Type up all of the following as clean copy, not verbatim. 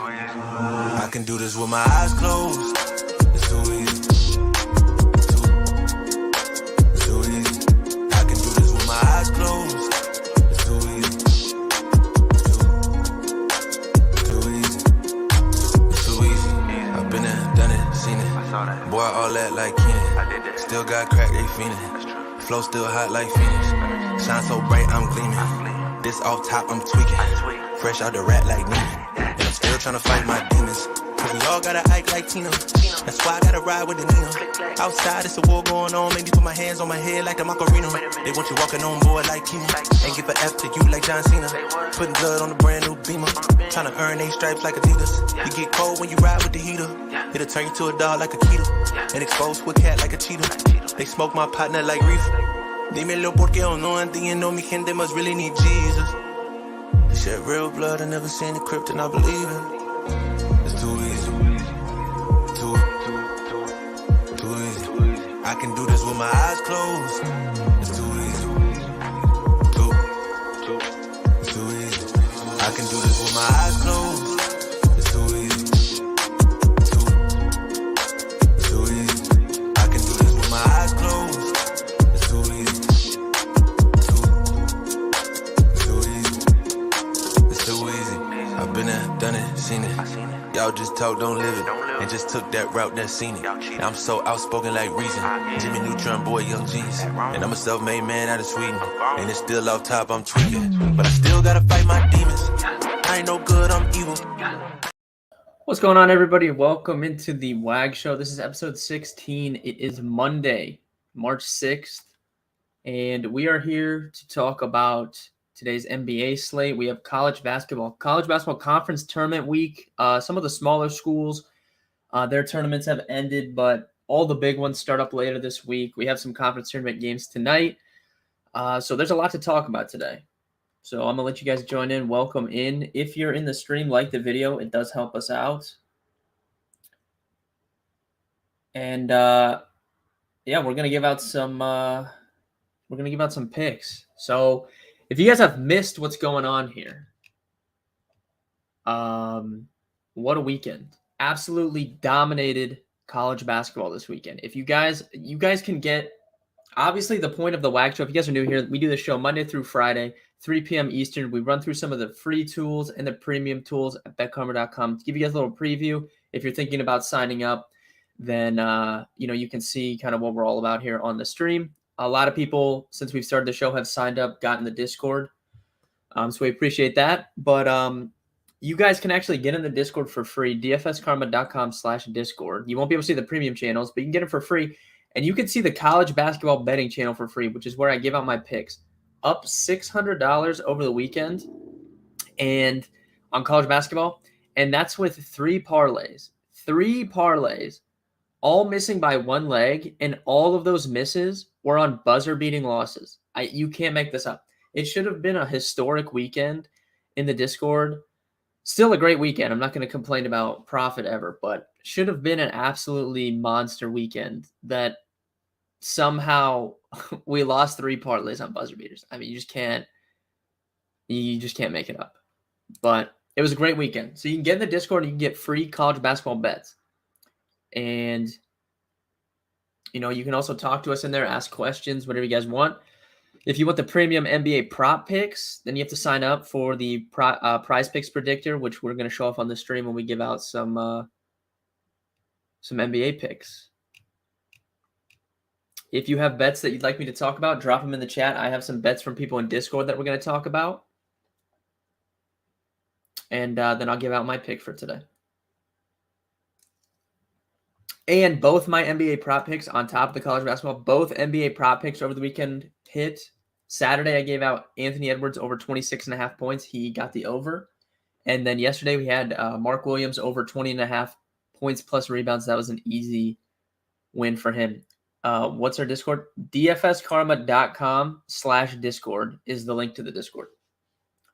I can do this with my eyes closed. It's too easy. It's too easy. I can do this with my eyes closed. It's too easy. Too easy. It's too easy. I've been there, done it, seen it. Boy, all that like Kenny. Still got crack, they fiendin'. Flow still hot like Phoenix. Shine so bright, I'm gleaming. This off top, I'm tweaking. Fresh out the rat like Neiman. And I'm still tryna fight my demons. Cause we all gotta act like Tina. That's why I gotta ride with the Nina. Outside, it's a war going on. Make me put my hands on my head like the Macarena. They want you walking on board like Kina. Ain't give a F to you like John Cena. Putting blood on the brand new Beamer. Tryna earn 8 stripes like Adidas. You get cold when you ride with the heater. It'll turn you to a dog like a Keto. And expose to a cat like a cheetah. They smoke my partner like reefer. Dímelo porque o no entiendo. Mi gente must really need Jesus. They shed real blood. I never seen the crypt and I believe it. It's too easy. Too easy. I can do this with my eyes closed. It's too easy. It's too easy. I can do this with my eyes closed. It's too easy. Too easy. I can do this with my eyes closed. It's too easy. Too easy. It's too easy. I've been there, done it, seen it. Y'all just talk, don't live it. And just took that route, that seen it. Now I'm so outspoken like Reason. Jimmy Neutron, boy, young jeans. And I'm a self-made man out of Sweden. And it's still off top, I'm tweaking. But I still gotta fight my demons. I ain't no good, I'm evil. What's going on, everybody? Welcome into the WAG show. This is episode 16. It is Monday, March 6th. And we are here to talk about today's NBA slate. We have college basketball conference tournament week. Some of the smaller schools, their tournaments have ended, but all the big ones start up later this week. We have some conference tournament games tonight. So there's a lot to talk about today. So I'm going to let you guys join in. Welcome in. If you're in the stream, like the video. It does help us out. And yeah, we're going to give out some picks. So if you guys have missed what's going on here, what a weekend. Absolutely dominated college basketball this weekend. If you guys can get, obviously the point of the WAG show, if you guys are new here, we do the show Monday through Friday, 3 p.m. Eastern. We run through some of the free tools and the premium tools at betkarma.com to give you guys a little preview. If you're thinking about signing up, then you can see kind of what we're all about here on the stream. A lot of people, since we've started the show, have signed up, gotten the Discord. So we appreciate that. But you guys can actually get in the Discord for free, dfskarma.com/Discord. You won't be able to see the premium channels, but you can get it for free. And you can see the college basketball betting channel for free, which is where I give out my picks. Up $600 over the weekend and on college basketball. And that's with 3 parlays. 3 parlays, all missing by 1 leg. And all of those misses were on buzzer-beating losses. You can't make this up. It should have been a historic weekend in the Discord. Still a great weekend. I'm not going to complain about profit ever, but should have been an absolutely monster weekend that somehow we lost 3 parlays on buzzer beaters. I mean, you just can't make it up. But it was a great weekend. So you can get in the Discord and you can get free college basketball bets. And you can also talk to us in there, ask questions, whatever you guys want. If you want the premium NBA prop picks, then you have to sign up for the prize picks predictor, which we're going to show off on the stream when we give out some NBA picks. If you have bets that you'd like me to talk about, drop them in the chat. I have some bets from people in Discord that we're going to talk about. And then I'll give out my pick for today. And both my NBA prop picks on top of the college basketball, both NBA prop picks over the weekend hit. Saturday, I gave out Anthony Edwards over 26.5 points. He got the over. And then yesterday, we had Mark Williams over 20.5 points plus rebounds. That was an easy win for him. What's our Discord? dfskarma.com/Discord is the link to the Discord.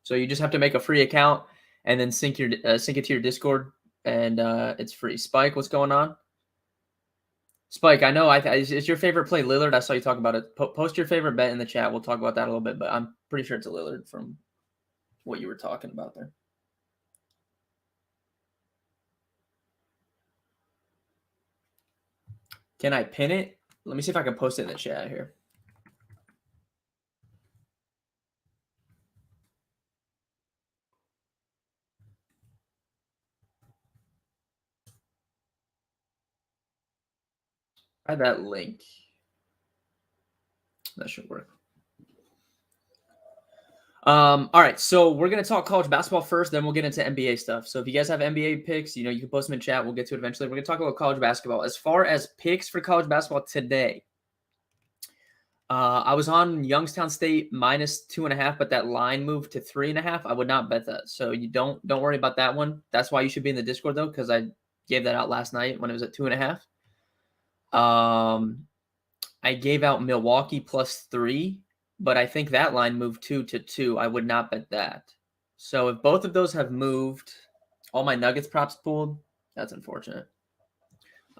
So you just have to make a free account and then sync it to your Discord, and it's free. Spike, what's going on? Spike, I know is your favorite play Lillard? I saw you talk about it. Post your favorite bet in the chat. We'll talk about that a little bit, but I'm pretty sure it's a Lillard from what you were talking about there. Can I pin it? Let me see if I can post it in the chat here. I have that link. That should work. All right, so we're gonna talk college basketball first, then we'll get into NBA stuff. So if you guys have NBA picks, you can post them in chat. We'll get to it eventually. We're gonna talk about college basketball. As far as picks for college basketball today, I was on Youngstown State -2.5, but that line moved to 3.5. I would not bet that, so you don't worry about that one. That's why you should be in the Discord though, because I gave that out last night when it was at 2.5. I gave out Milwaukee +3. But I think that line moved 2 to 2. I would not bet that. So if both of those have moved, all my Nuggets props pulled, that's unfortunate.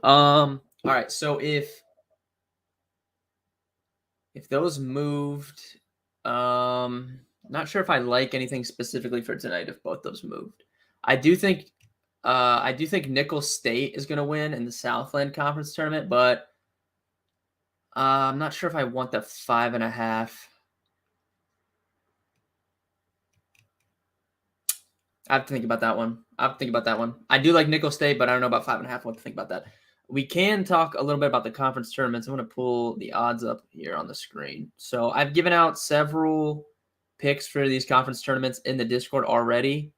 All right, so if those moved, not sure if I like anything specifically for tonight if both those moved. I do think Nicholls State is going to win in the Southland Conference tournament, but I'm not sure if I want the 5.5. I have to think about that one. I do like Nicholls State, but I don't know about 5.5. What to think about that. We can talk a little bit about the conference tournaments. I'm going to pull the odds up here on the screen. So I've given out several picks for these conference tournaments in the Discord already.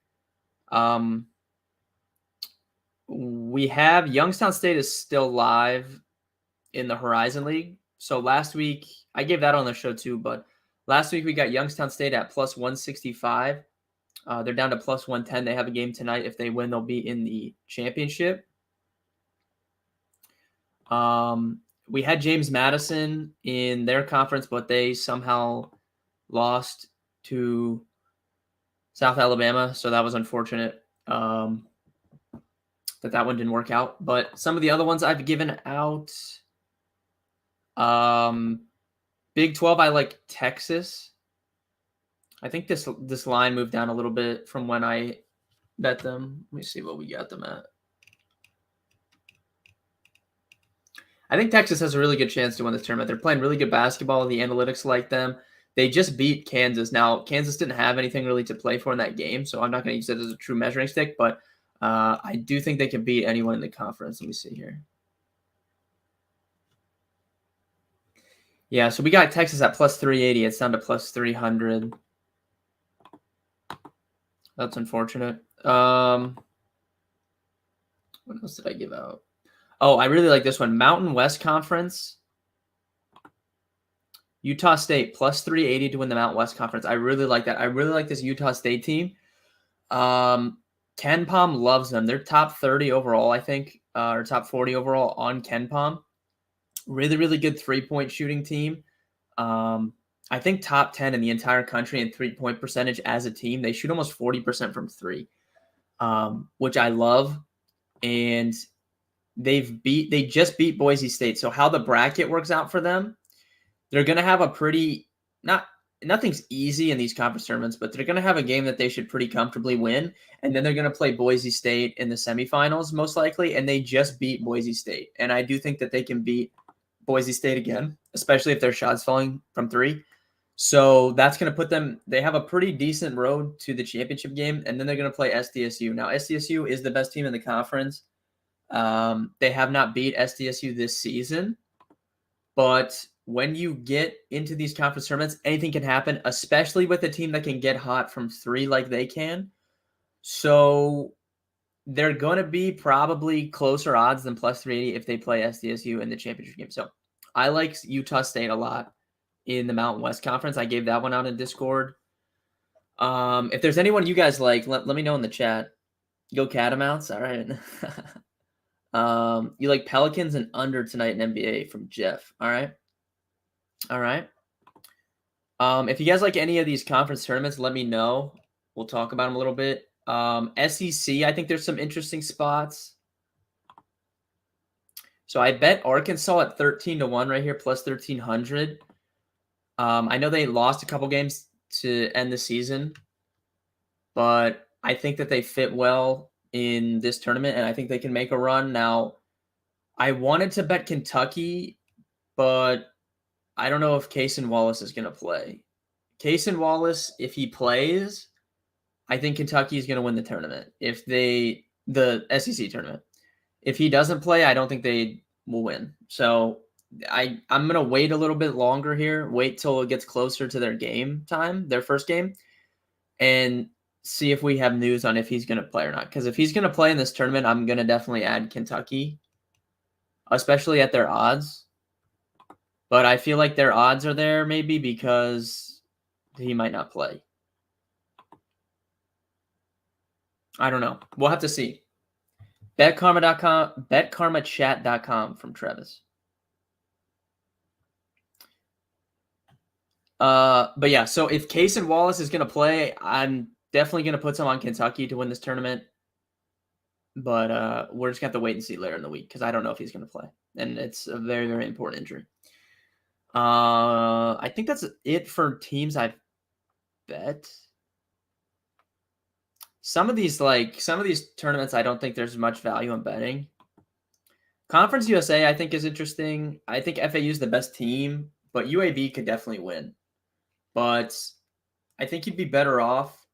We have Youngstown State is still live in the Horizon League. So last week, I gave that on the show too, but last week we got Youngstown State at +165. They're down to +110. They have a game tonight. If they win, they'll be in the championship. We had James Madison in their conference, but they somehow lost to South Alabama, so that was unfortunate that one didn't work out. But some of the other ones I've given out, Big 12, I like Texas. I think this line moved down a little bit from when I bet them. Let me see what we got them at. I think Texas has a really good chance to win this tournament. They're playing really good basketball. The analytics like them. They just beat Kansas. Now, Kansas didn't have anything really to play for in that game, so I'm not going to use it as a true measuring stick, but I do think they can beat anyone in the conference. Let me see here. Yeah, so we got Texas at +380. It's down to +300. That's unfortunate. What else did I give out? Oh, I really like this one. Mountain West Conference. Utah State +380 to win the Mountain West Conference. I really like that. I really like this Utah State team. KenPom loves them. They're top 30 overall, I think, or top 40 overall on KenPom. Really, really good three-point shooting team. I think top 10 in the entire country in three-point percentage as a team. They shoot almost 40% from three, which I love. And they just beat Boise State. So how the bracket works out for them, they're going to have a pretty nothing's easy in these conference tournaments, but they're going to have a game that they should pretty comfortably win. And then they're going to play Boise State in the semifinals, most likely. And they just beat Boise State. And I do think that they can beat Boise State again, especially if their shots falling from three. So that's going to put them, they have a pretty decent road to the championship game. And then they're going to play SDSU. Now, SDSU is the best team in the conference. They have not beat SDSU this season. But when you get into these conference tournaments, anything can happen, especially with a team that can get hot from three like they can. So they're going to be probably closer odds than +380 if they play SDSU in the championship game. So I like Utah State a lot in the Mountain West Conference. I gave that one out in Discord. If there's anyone you guys like, let me know in the chat. Go Catamounts. All right. You like Pelicans and under tonight in NBA from Jeff. All right. All right. If you guys like any of these conference tournaments, let me know. We'll talk about them a little bit. SEC, I think there's some interesting spots. So I bet Arkansas at 13-1 right here, +1,300. I know they lost a couple games to end the season, but I think that they fit well in this tournament, and I think they can make a run. Now, I wanted to bet Kentucky, but I don't know if Cason Wallace is going to play. Cason Wallace, if he plays, I think Kentucky is going to win the tournament. The SEC tournament. If he doesn't play, I don't think they will win. So I'm going to wait a little bit longer here. Wait till it gets closer to their game time, their first game, and see if we have news on if he's going to play or not. Because if he's going to play in this tournament, I'm going to definitely add Kentucky, especially at their odds. But I feel like their odds are there maybe because he might not play. I don't know. We'll have to see. BetKarma.com, BetKarmaChat.com from Travis. But yeah, so if Cason Wallace is going to play, I'm definitely going to put some on Kentucky to win this tournament. But we're just going to have to wait and see later in the week because I don't know if he's going to play. And it's a very, very important injury. I think that's it for teams I've bet. Some of these tournaments, I don't think there's much value in betting. Conference USA, I think, is interesting. I think FAU is the best team, but UAB could definitely win. But I think you'd be better off.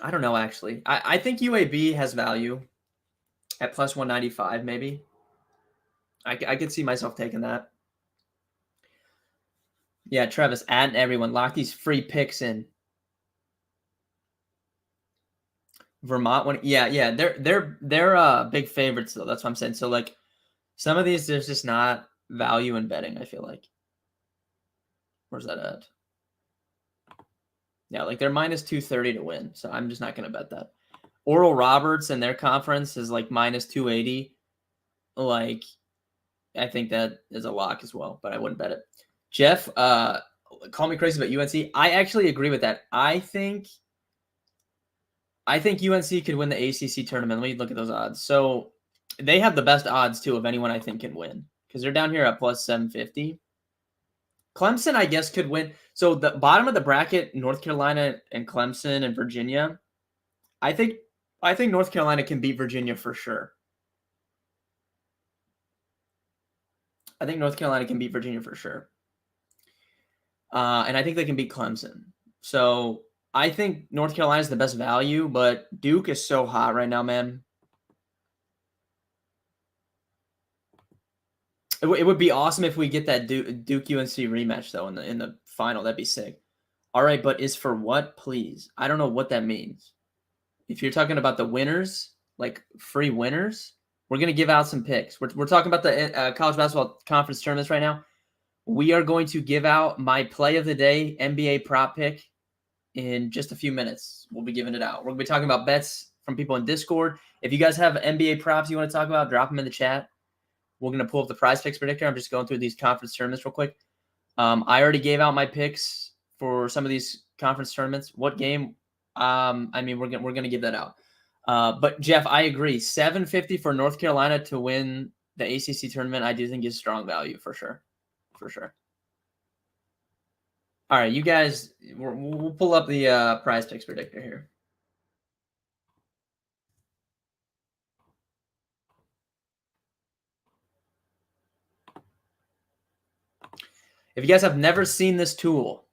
I don't know, actually. I think UAB has value at plus 195, maybe. I could see myself taking that. Yeah, Travis, add everyone. Lock these free picks in. Vermont one, yeah, they're big favorites though. That's what I'm saying. So like, some of these there's just not value in betting. I feel like. Where's that at? Yeah, like they're minus 230 to win. So I'm just not gonna bet that. Oral Roberts and their conference is like minus 280. Like, I think that is a lock as well, but I wouldn't bet it. Jeff, call me crazy about UNC. I actually agree with that. I think UNC could win the ACC tournament. Let me look at those odds. So they have the best odds, too, of anyone I think can win because they're down here at plus 750. Clemson, I guess, could win. So the bottom of the bracket, North Carolina and Clemson and Virginia, I think North Carolina can beat Virginia for sure. I think North Carolina can beat Virginia for sure. And I think they can beat Clemson. So I think North Carolina is the best value, but Duke is so hot right now, man. It would be awesome if we get that Duke UNC rematch though in the final. That'd be sick. All right, but is for what, please? I don't know what that means. If you're talking about the winners, like free winners, we're gonna give out some picks. We're talking about the college basketball conference tournaments right now. We are going to give out my play of the day NBA prop pick in just a few minutes. We'll be giving it out. We're going to be talking about bets from people in Discord. If you guys have NBA props you want to talk about, drop them in the chat. We're going to pull up the prize picks predictor. I'm just going through these conference tournaments real quick. I already gave out my picks for some of these conference tournaments. What game? I mean, we're going to give that out. But Jeff, I agree. 750 for North Carolina to win the ACC tournament, I do think is strong value for sure. For sure. All right, you guys, we'll pull up the prize picks predictor here. If you guys have never seen this tool,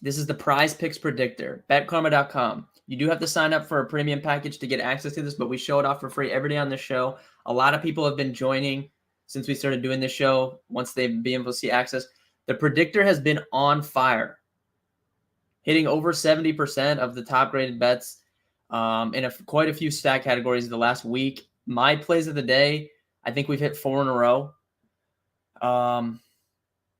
this is the prize picks predictor, betkarma.com. You do have to sign up for a premium package to get access to this, but we show it off for free every day on this show. A lot of people have been joining since we started doing this show once they've been able to see access. The predictor has been on fire, hitting over 70% of the top graded bets in quite a few stat categories the last week. My plays of the day, I think we've hit 4 in a row.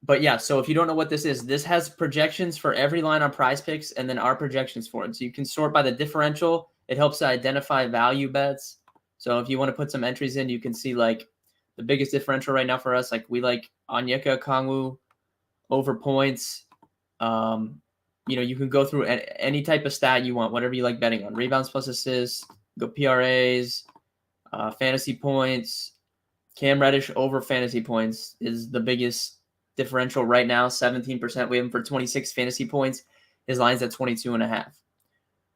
But yeah, so if you don't know what this is, this has projections for every line on prize picks and then our projections for it. So you can sort by the differential. It helps to identify value bets. So if you want to put some entries in, you can see like the biggest differential right now for us. Like we like Onyeka Okongwu over points. You can go through any type of stat you want, whatever you like betting on. Rebounds plus assists, go PRAs, fantasy points. Cam Reddish over fantasy points is the biggest differential right now, 17%. We have him for 26 fantasy points. His line's at 22.5.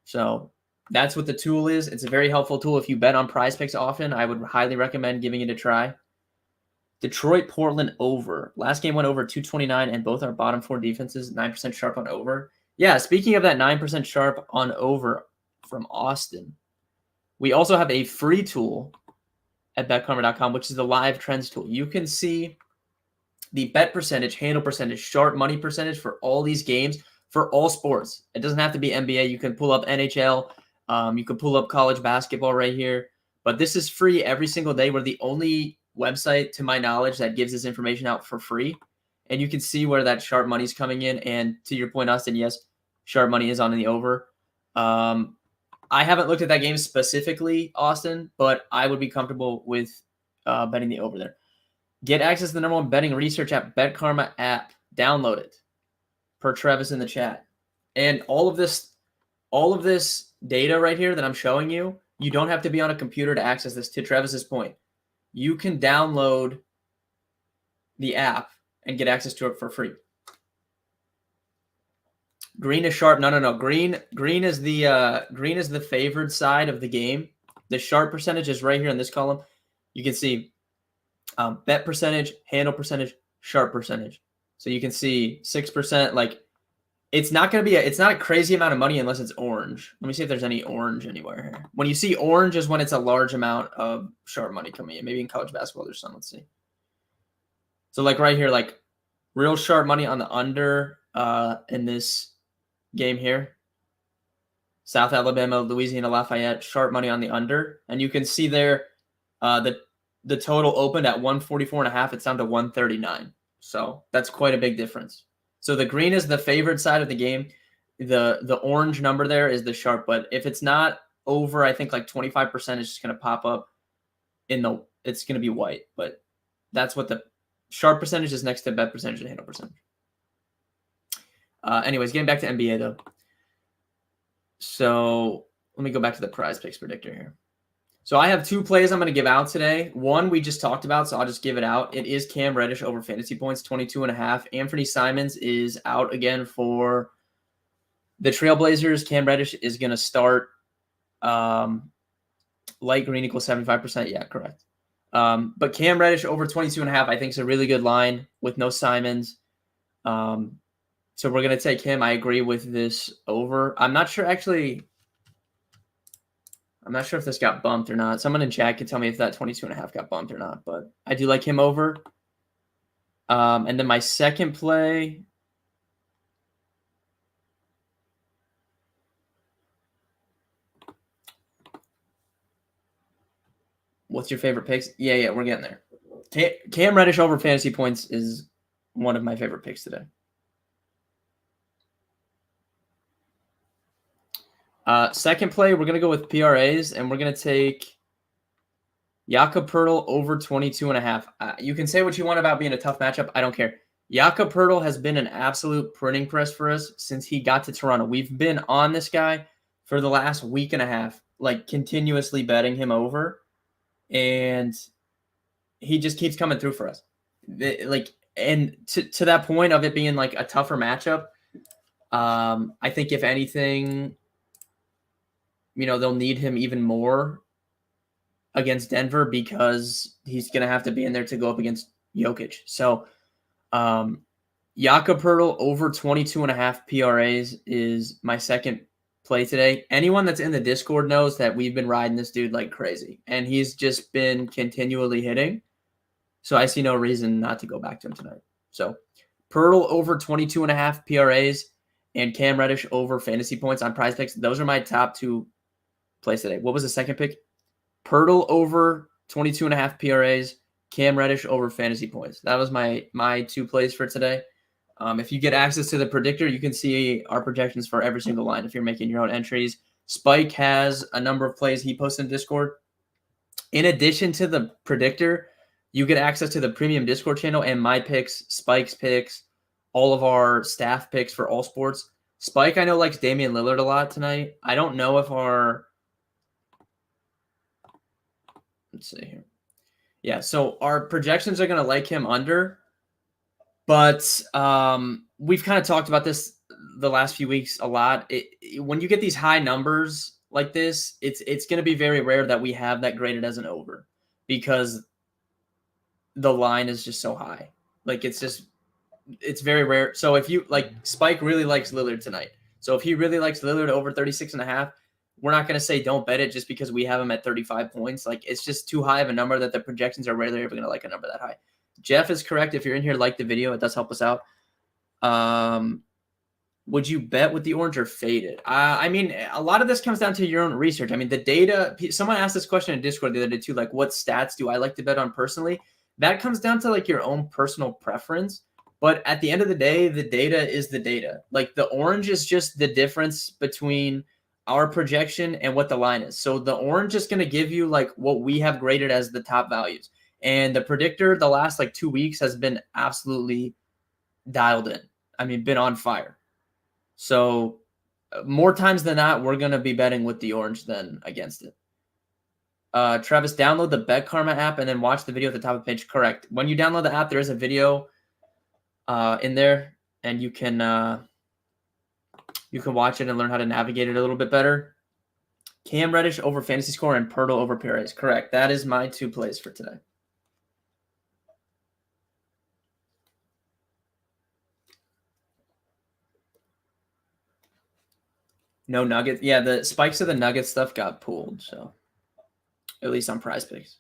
So That's what the tool is. It's a very helpful tool. If you bet on Prize Picks often, I would highly recommend giving it a try. Detroit, Portland over. Last game went over 229, and both our bottom 4 defenses, 9% sharp on over. Yeah, speaking of that 9% sharp on over from Austin, we also have a free tool at betkarma.com, which is the live trends tool. You can see the bet percentage, handle percentage, sharp money percentage for all these games for all sports. It doesn't have to be NBA. You can pull up NHL. You can pull up college basketball right here. But this is free every single day. We're the only website, to my knowledge, that gives this information out for free. And you can see where that sharp money is coming in. And to your point, Austin, yes, sharp money is on the over. I haven't looked at that game specifically, Austin, but I would be comfortable with betting the over there. Get access to the number 1 betting research app, BetKarma app. Download it. Per Travis in the chat. And all of this data right here that I'm showing you, you don't have to be on a computer to access this. To Travis's point, you can download the app and get access to it for free. Green is sharp. No. Green is the favored side of the game. The sharp percentage is right here in this column. You can see bet percentage, handle percentage, sharp percentage. So you can see 6%. Like, it's not a crazy amount of money unless it's orange. Let me see if there's any orange anywhere here. When you see orange is when it's a large amount of sharp money coming in. Maybe in college basketball there's some. Let's see. So like right here, like real sharp money on the under in this game here. South Alabama, Louisiana Lafayette, sharp money on the under. And you can see there the total opened at 144.5. It's down to 139. So that's quite a big difference. So the green is the favored side of the game. The orange number there is the sharp. But if it's not over, I think like 25%, is just going to pop up it's going to be white. But that's what the sharp percentage is next to bet percentage and handle percentage. Anyways, getting back to NBA though. So let me go back to the Prize Picks predictor here. So I have 2 plays I'm going to give out today. One we just talked about, so I'll just give it out. It is Cam Reddish over fantasy points, 22.5. Anthony Simons is out again for the Trailblazers. Cam Reddish is going to start. Light green equals 75%. Yeah, correct. But Cam Reddish over 22.5, I think is a really good line with no Simons. So we're going to take him. I agree with this over. I'm not sure if this got bumped or not. Someone in chat can tell me if that 22.5 got bumped or not, but I do like him over. And then my second play. What's your favorite picks? Yeah, we're getting there. Cam Reddish over fantasy points is one of my favorite picks today. Second play, we're going to go with PRAs, and we're going to take Jakob Poeltl over 22.5. You can say what you want about being a tough matchup. I don't care. Jakob Poeltl has been an absolute printing press for us since he got to Toronto. We've been on this guy for the last week and a half, like continuously betting him over, and he just keeps coming through for us. And to that point of it being like a tougher matchup, I think if anything, they'll need him even more against Denver because he's going to have to be in there to go up against Jokic. So Jakob Poeltl over 22.5 PRAs is my second play today. Anyone that's in the Discord knows that we've been riding this dude like crazy, and he's just been continually hitting. So I see no reason not to go back to him tonight. So Poeltl over 22.5 PRAs and Cam Reddish over fantasy points on Prize Picks. Those are my top 2 plays today. What was the second pick? Poeltl over 22.5 PRAs, Cam Reddish over fantasy points. That was my 2 plays for today. If you get access to the predictor, you can see our projections for every single line if you're making your own entries. Spike has a number of plays he posts in Discord. In addition to the predictor, you get access to the premium Discord channel and my picks, Spike's picks, all of our staff picks for all sports. Spike, I know, likes Damian Lillard a lot tonight. I don't know if let's see here. Yeah, so our projections are going to like him under, but we've kind of talked about this the last few weeks a lot. When you get these high numbers, like this, it's going to be very rare that we have that graded as an over because the line is just so high. Like it's very rare. So if you like Spike really likes Lillard tonight. So if he really likes Lillard over 36.5, we're not going to say don't bet it just because we have him at 35 points. Like it's just too high of a number that the projections are rarely ever going to like a number that high. Jeff is correct. If you're in here, like the video. It does help us out. Would you bet with the orange or faded? I mean, a lot of this comes down to your own research. I mean, the data, someone asked this question in Discord the other day too, like what stats do I like to bet on personally? That comes down to like your own personal preference. But at the end of the day, the data is the data. Like the orange is just the difference between our projection and what the line is. So the orange is going to give you like what we have graded as the top values. And the predictor the last like 2 weeks has been absolutely dialed in. I mean, been on fire. So more times than not, we're going to be betting with the orange than against it. Travis, download the Bet Karma app and then watch the video at the top of the page. Correct. When you download the app, there is a video in there, and you can watch it and learn how to navigate it a little bit better. Cam Reddish over fantasy score and Pirtle over Perez. Correct. That is my 2 plays for today. No Nuggets. Yeah, the spikes of the Nuggets stuff got pulled, so at least on Prize Picks.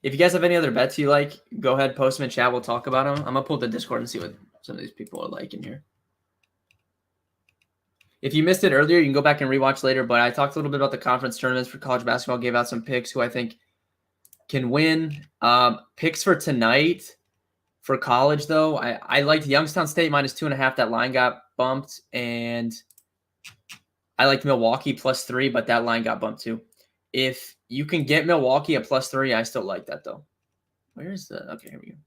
If you guys have any other bets you like, go ahead, post them in chat. We'll talk about them. I'm going to pull the Discord and see what some of these people are like in here. If you missed it earlier, you can go back and rewatch later, but I talked a little bit about the conference tournaments for college basketball, gave out some picks who I think can win. Picks for tonight for college, though, I liked Youngstown State -2.5. That line got bumped, and I liked Milwaukee +3, but that line got bumped too. If you can get Milwaukee at +3, I still like that, though. Where is the – okay, here we go.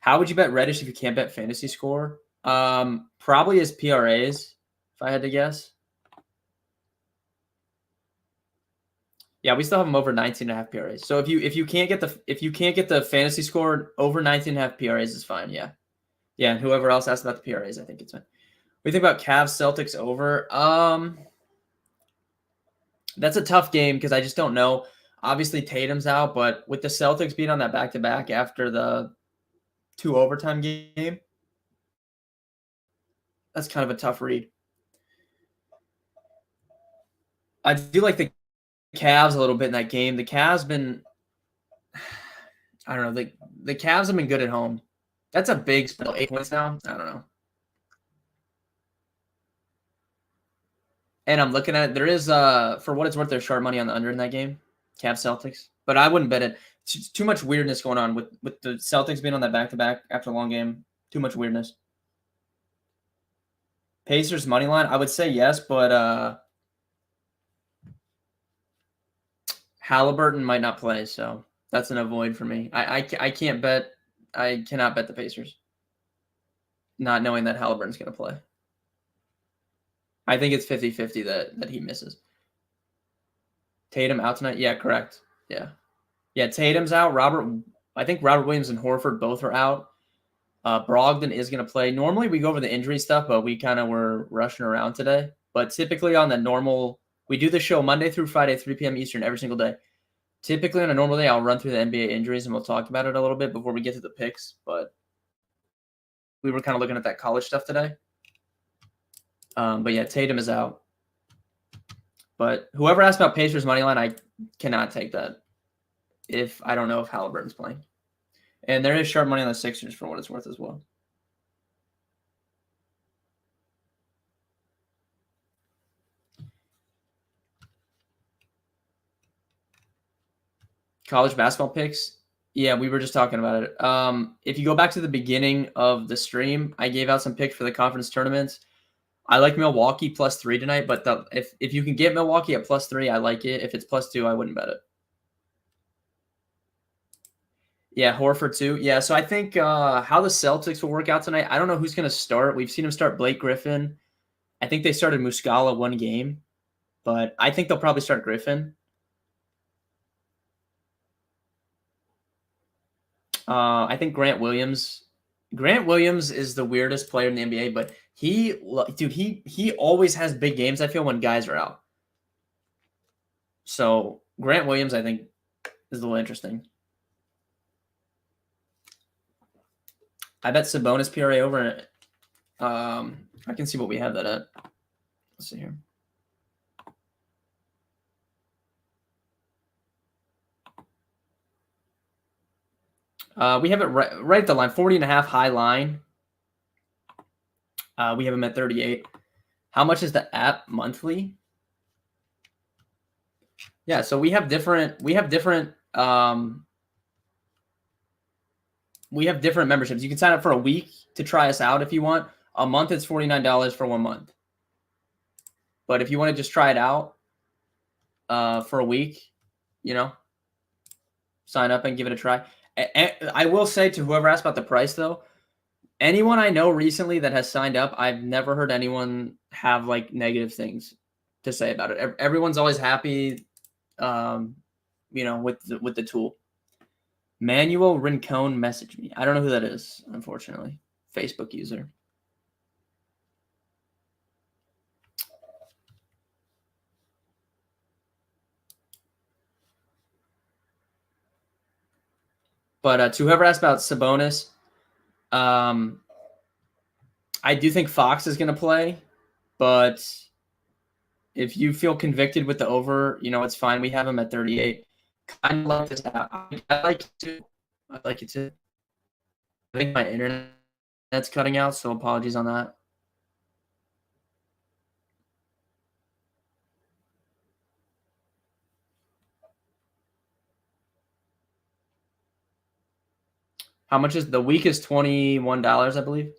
How would you bet Reddish if you can't bet fantasy score? Probably as PRAs, if I had to guess. Yeah, we still have them over 19.5 PRAs. So if you can't get the fantasy score over 19.5 PRAs is fine. Yeah. Yeah, and whoever else asked about the PRAs, I think it's fine. What do you think about Cavs Celtics over? That's a tough game because I just don't know. Obviously Tatum's out, but with the Celtics being on that back-to-back after the 2 overtime game, that's kind of a tough read. I do like the Cavs a little bit in that game. The Cavs been, I don't know, the Cavs have been good at home. That's a big spell. 8 points now. I don't know. And I'm looking at it. There is, for what it's worth, there's sharp money on the under in that game, Cavs Celtics. But I wouldn't bet it. It's too much weirdness going on with the Celtics being on that back-to-back after a long game. Too much weirdness. Pacers money line, I would say yes, but Halliburton might not play, so that's an avoid for me. I can't bet. I cannot bet the Pacers, not knowing that Halliburton's going to play. I think it's 50-50 that he misses. Tatum out tonight? Yeah, correct. Yeah. Yeah, Tatum's out. I think Robert Williams and Horford both are out. Brogdon is going to play. Normally we go over the injury stuff, but we kind of were rushing around today. But typically on the normal, we do the show Monday through Friday, 3 p.m. Eastern every single day. Typically on a normal day, I'll run through the NBA injuries and we'll talk about it a little bit before we get to the picks. But we were kind of looking at that college stuff today. But yeah, Tatum is out. But whoever asked about Pacers money line, I cannot take that if I don't know if Halliburton's playing. And there is sharp money on the Sixers for what it's worth as well. College basketball picks. Yeah, we were just talking about it. If you go back to the beginning of the stream, I gave out some picks for the conference tournaments. I like Milwaukee +3 tonight, but if you can get Milwaukee at +3, I like it. If it's +2, I wouldn't bet it. Yeah, Horford too. Yeah, so I think how the Celtics will work out tonight, I don't know who's going to start. We've seen them start Blake Griffin. I think they started Muscala 1 game, but I think they'll probably start Griffin. I think Grant Williams is the weirdest player in the NBA, but He always has big games, I feel, when guys are out. So Grant Williams, I think, is a little interesting. I bet Sabonis PRA over. I can see what we have that at. Let's see here. We have it right at the line, 40.5 high line. We have him at 38. How much is the app monthly? Yeah, so we have different memberships. You can sign up for a week to try us out if you want. A month it's $49 for 1 month. But if you want to just try it out for a week, sign up and give it a try. I will say to whoever asked about the price, though, anyone I know recently that has signed up, I've never heard anyone have like negative things to say about it. Everyone's always happy, with the tool. Manuel Rincon messaged me. I don't know who that is, unfortunately. Facebook user. But to whoever asked about Sabonis, I do think Fox is going to play, but if you feel convicted with the over, it's fine. We have him at 38. Kind of like this. I like it too. I like it too. I think my internet's cutting out, so apologies on that. How much is the week? Is $21, I believe.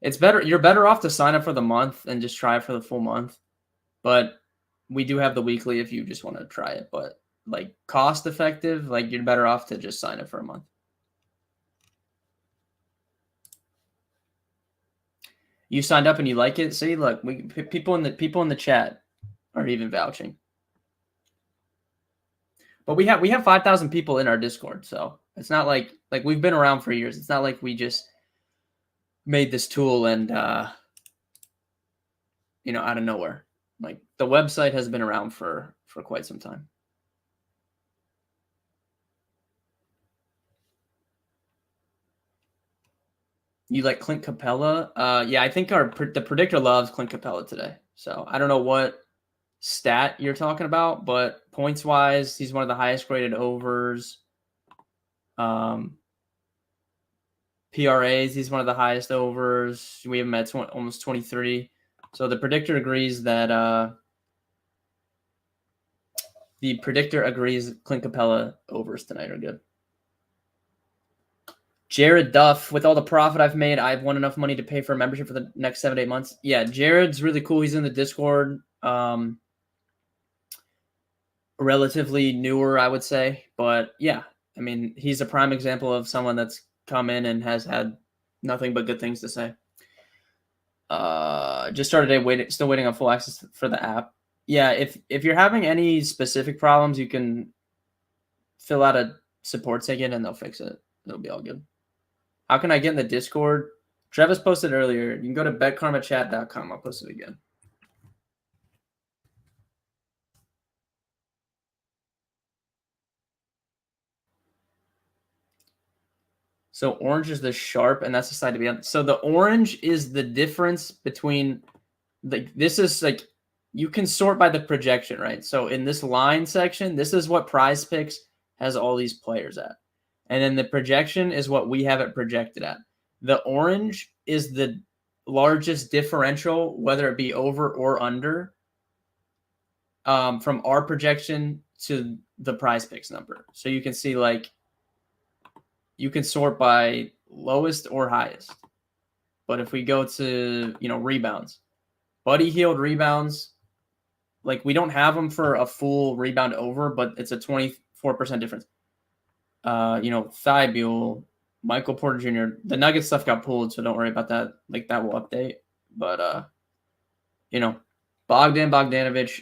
It's better. You're better off to sign up for the month and just try it for the full month. But we do have the weekly if you just want to try it. But like cost effective, like you're better off to just sign up for a month. You signed up and you like it. See, look, people in the chat are even vouching. But we have 5,000 people in our Discord, so it's not like we've been around for years. It's not like we just made this tool and out of nowhere. Like the website has been around for quite some time. You like Clint Capella? Yeah, I think the predictor loves Clint Capella today. So I don't know what stat you're talking about, but points wise, he's one of the highest graded overs. PRAs, he's one of the highest overs. We have him at almost 23. So the predictor agrees that Clint Capella overs tonight are good. Jared Duff, with all the profit I've made, I've won enough money to pay for a membership for the next 7 to 8 months. Yeah, Jared's really cool. He's in the Discord. Relatively newer, I would say. But yeah, I mean, he's a prime example of someone that's come in and has had nothing but good things to say. Just started today, still waiting on full access for the app. Yeah, if you're having any specific problems, you can fill out a support ticket and they'll fix it. It'll be all good. How can I get in the Discord? Travis posted earlier. You can go to betkarmachat.com. I'll post it again. So orange is the sharp, and that's the side to be on. So the orange is the difference between this is like you can sort by the projection, right? So in this line section, this is what Prize Picks has all these players at. And then the projection is what we have it projected at. The orange is the largest differential, whether it be over or under, from our projection to the Prize Picks number. So you can see you can sort by lowest or highest. But if we go to, rebounds, Buddy Hield rebounds, we don't have them for a full rebound over, but it's a 24% difference. Thibault, Michael Porter Jr., the Nuggets stuff got pulled, so don't worry about that. That will update. But, Bogdanovich,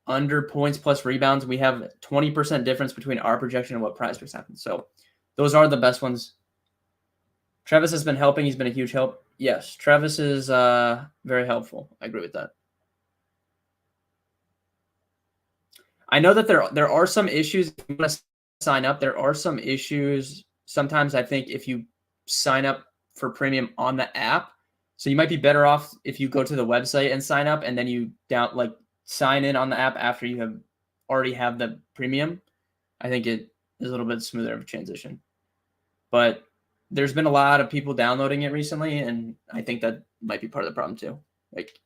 under points plus rebounds, we have 20% difference between our projection and what Prize Picks happen. So those are the best ones. Travis has been helping. He's been a huge help. Yes, Travis is very helpful. I agree with that. I know that there are some issues if you want to sign up. There are some issues. Sometimes I think if you sign up for premium on the app, so you might be better off if you go to the website and sign up, and then you sign in on the app after you have already have the premium. I think it is a little bit smoother of a transition. But there's been a lot of people downloading it recently, and I think that might be part of the problem too. Like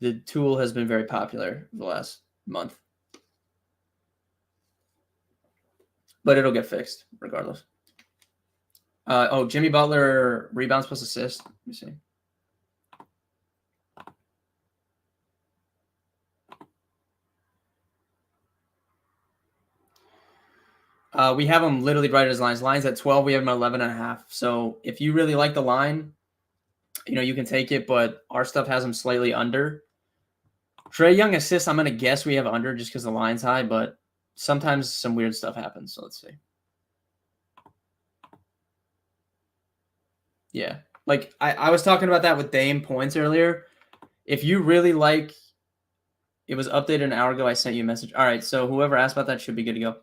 the tool has been very popular the last month. But it'll get fixed regardless. Jimmy Butler rebounds plus assist. Let me see. We have him literally right as lines. Lines at 12. We have him at 11.5. So if you really like the line, you can take it, but our stuff has him slightly under. Trae Young assists, I'm going to guess we have under just because the line's high, but sometimes some weird stuff happens. So let's see. Yeah. Like I was talking about that with Dame points earlier. If you really like, it was updated an hour ago. I sent you a message. All right. So whoever asked about that should be good to go.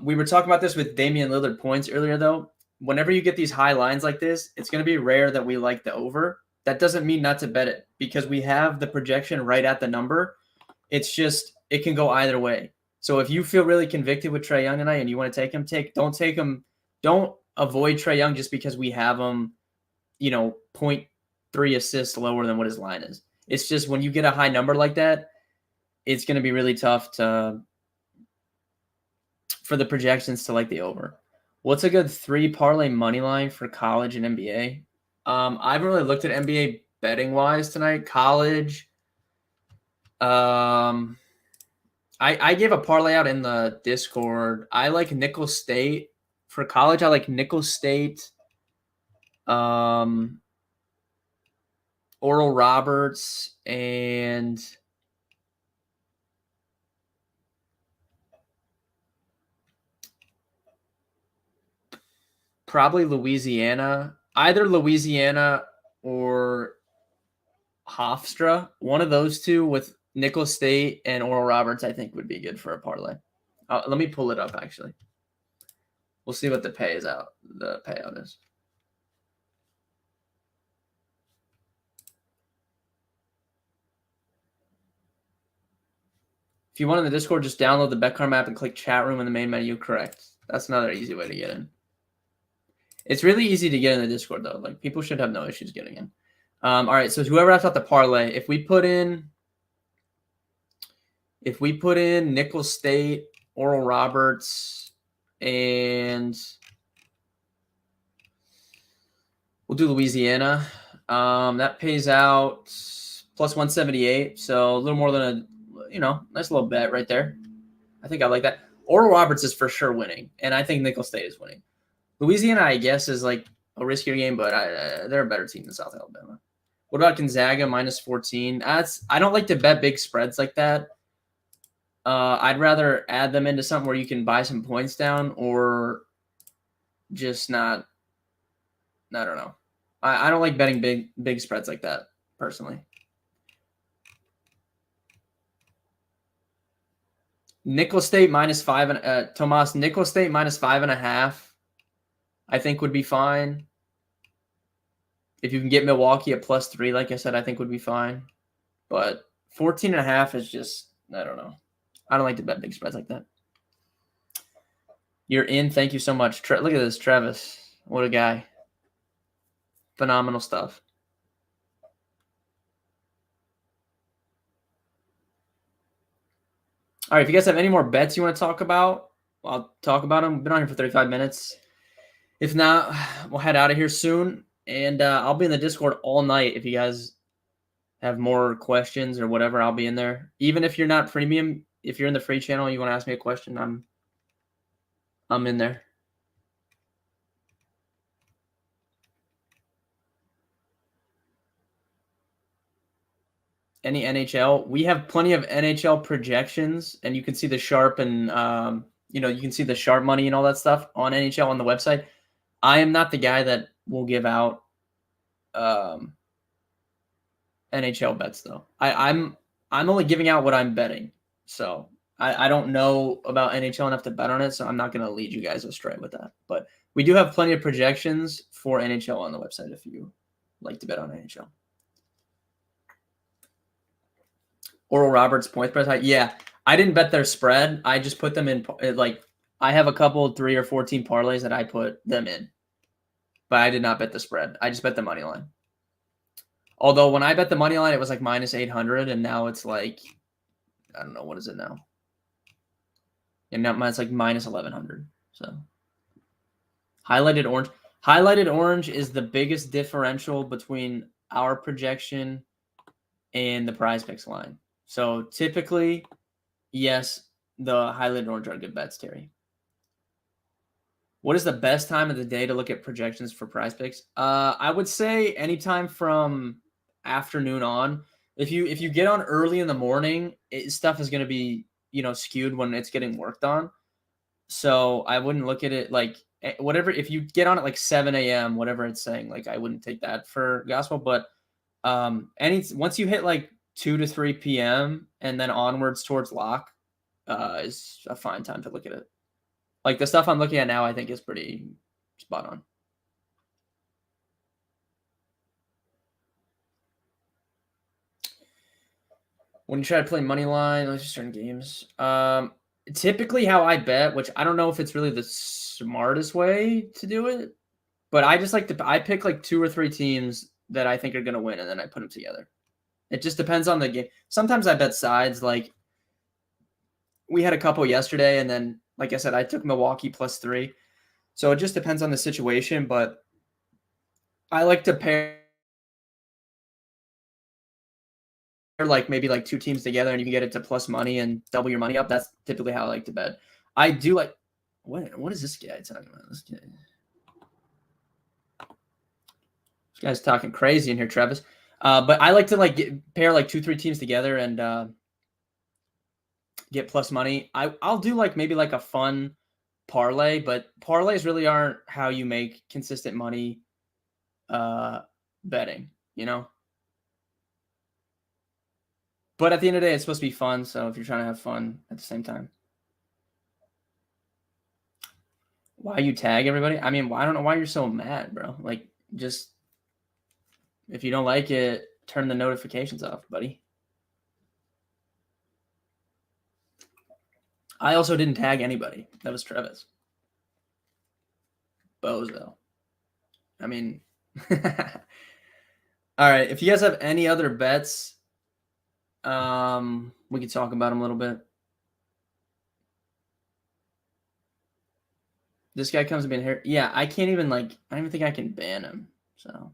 We were talking about this with Damian Lillard points earlier, though. Whenever you get these high lines like this, it's going to be rare that we like the over. That doesn't mean not to bet it because we have the projection right at the number. It's just it can go either way. So if you feel really convicted with Trae Young tonight and you want to take him, don't take him. Don't avoid Trae Young just because we have him, 0.3 assists lower than what his line is. It's just when you get a high number like that, it's going to be really tough for the projections to like the over. What's a good 3 parlay money line for college and NBA? I haven't really looked at NBA betting wise tonight. College. I gave a parlay out in the Discord. I like Nickel State. For college, I like Nickel State. Oral Roberts and probably Louisiana. Either Louisiana or Hofstra. One of those two with Nickel State and Oral Roberts, I think would be good for a parlay. Let me pull it up, actually. We'll see what the payout is. If you want in the Discord, just download the Betcard app and click chat room in the main menu. Correct. That's another easy way to get in. It's really easy to get in the Discord, though. Like, people should have no issues getting in. All right, so whoever asked about the parlay, if we put in Nickel State, Oral Roberts, and we'll do Louisiana. That pays out plus 178, so a little more than a nice little bet right there. I think I like that. Oral Roberts is for sure winning, and I think Nickel State is winning. Louisiana, I guess, is like a riskier game, but they're a better team than South Alabama. What about Gonzaga minus 14? I don't like to bet big spreads like that. I'd rather add them into something where you can buy some points down or just not. I don't know. I don't like betting big spreads like that personally. Nickel State minus 5 and Tomas Nickel State minus 5.5. I think would be fine. If you can get Milwaukee at plus 3, like I said, I think would be fine. But 14.5 is just, I don't know. I don't like to bet big spreads like that. You're in. Thank you so much. Look at this, Travis. What a guy. Phenomenal stuff. All right, if you guys have any more bets you want to talk about, I'll talk about them. Been on here for 35 minutes. If not, we'll head out of here soon. And I'll be in the Discord all night. If you guys have more questions or whatever, I'll be in there. Even if you're not premium, if you're in the free channel and you want to ask me a question, I'm in there. Any NHL? We have plenty of NHL projections, and you can see the sharp and you can see the sharp money and all that stuff on NHL on the website. I am not the guy that will give out NHL bets though. I'm only giving out what I'm betting, so I don't know about NHL enough to bet on it, so I'm not going to lead you guys astray with that. But we do have plenty of projections for NHL on the website if you like to bet on NHL. Oral Roberts point spread. Yeah, I didn't bet their spread. I just put them in like I have a couple 3 or 4 team parlays that I put them in, but I did not bet the spread. I just bet the money line. Although when I bet the money line, it was like minus 800, and now it's like, I don't know, what is it now? And now it's like minus 1100. So highlighted orange. Highlighted orange is the biggest differential between our projection and the prize picks line. So typically, yes, the highlighted orange are good bets, Terry. What is the best time of the day to look at projections for prize picks? I would say anytime from afternoon on. If you get on early in the morning, stuff is going to be skewed when it's getting worked on. So I wouldn't look at it like whatever. If you get on at like 7 a.m., whatever it's saying, like I wouldn't take that for gospel. But once you hit like 2 to 3 p.m. and then onwards towards lock, is a fine time to look at it. Like the stuff I'm looking at now, I think is pretty spot on. When you try to play money line, those are certain games. Typically, how I bet, which I don't know if it's really the smartest way to do it, but I just like to I pick like 2 or 3 teams that I think are going to win, and then I put them together. It just depends on the game. Sometimes I bet sides. Like we had a couple yesterday, and then like I said, I took Milwaukee +3. So it just depends on the situation, but I like to pair like maybe like 2 teams together and you can get it to plus money and double your money up. That's typically how I like to bet. I do like what is this guy talking about? This guy's talking crazy in here, Travis. But I like to like pair like 2-3 teams together and get plus money. I'll do like maybe like a fun parlay, but parlays really aren't how you make consistent money betting, But at the end of the day, it's supposed to be fun. So if you're trying to have fun at the same time. Why you tag everybody? I mean, I don't know why you're so mad, bro. Like, just if you don't like it, turn the notifications off, buddy. I also didn't tag anybody. That was Travis. Bozo. I mean, all right. If you guys have any other bets, we could talk about them a little bit. This guy comes in here. Yeah, I can't even I don't even think I can ban him. So.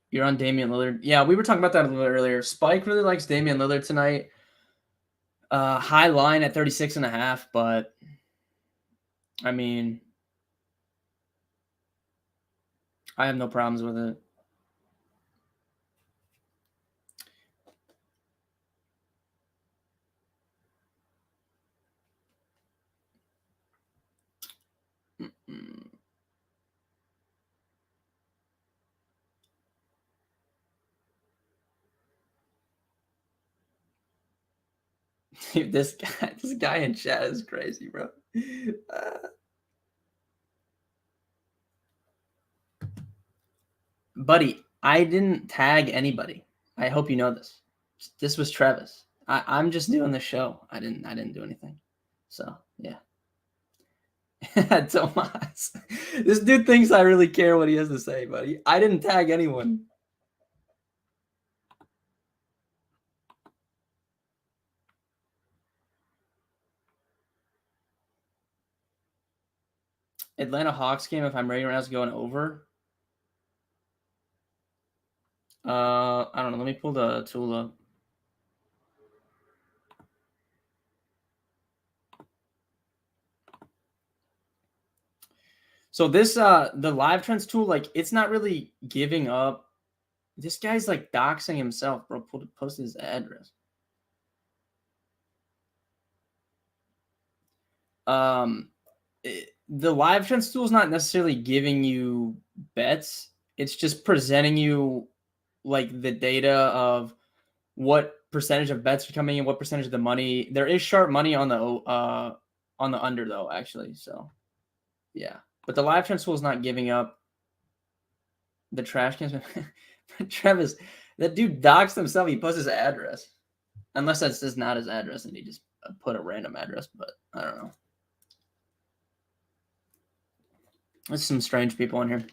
You're on Damian Lillard. Yeah, we were talking about that a little bit earlier. Spike really likes Damian Lillard tonight. High line at 36.5, but I mean, I have no problems with it. Dude, this guy in chat is crazy, bro. Buddy, I didn't tag anybody. I hope you know this. This was Travis. I'm just doing the show. I didn't do anything. So yeah. Tomas. This dude thinks I really care what he has to say, buddy. I didn't tag anyone. Atlanta Hawks game, if I'm ready right now, is going over. I don't know. Let me pull the tool up. So this the live trends tool, like it's not really giving up. This guy's like doxing himself, bro. Posted his address. The live trends tool is not necessarily giving you bets. It's just presenting you like the data of what percentage of bets are coming in, what percentage of the money. There is sharp money on the under though, actually. So yeah, but the live trends tool is not giving up. The trash cans. Travis, that dude doxed himself. He posts his address, unless that's just not his address and he just put a random address. But I don't know. There's some strange people in here.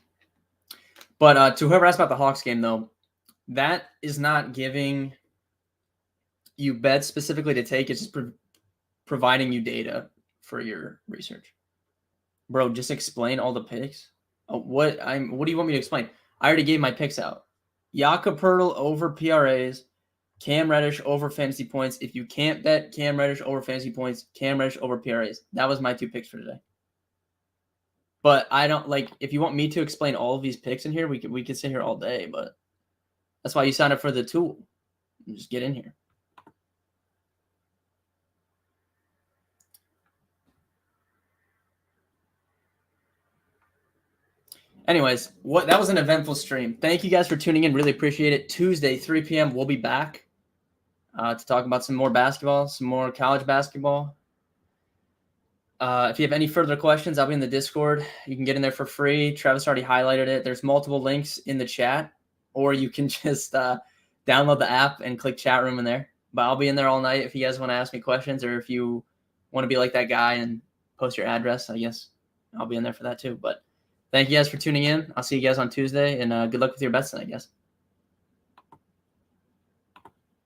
But to whoever asked about the Hawks game, though, that is not giving you bets specifically to take. It's just providing you data for your research. Bro, just explain all the picks. What do you want me to explain? I already gave my picks out. Jakob Poeltl over PRAs. Cam Reddish over fantasy points. If you can't bet Cam Reddish over fantasy points, Cam Reddish over PRAs. That was my 2 picks for today. But I don't like if you want me to explain all of these picks in here, we could sit here all day, but that's why you sign up for the tool. Just get in here. Anyways, that was an eventful stream. Thank you guys for tuning in. Really appreciate it. Tuesday, 3 p.m. We'll be back to talk about some more basketball, some more college basketball. If you have any further questions, I'll be in the Discord. You can get in there for free. Travis already highlighted it. There's multiple links in the chat, or you can just download the app and click chat room in there. But I'll be in there all night if you guys want to ask me questions, or if you want to be like that guy and post your address, I guess I'll be in there for that too. But thank you guys for tuning in. I'll see you guys on Tuesday, and good luck with your bets, I guess.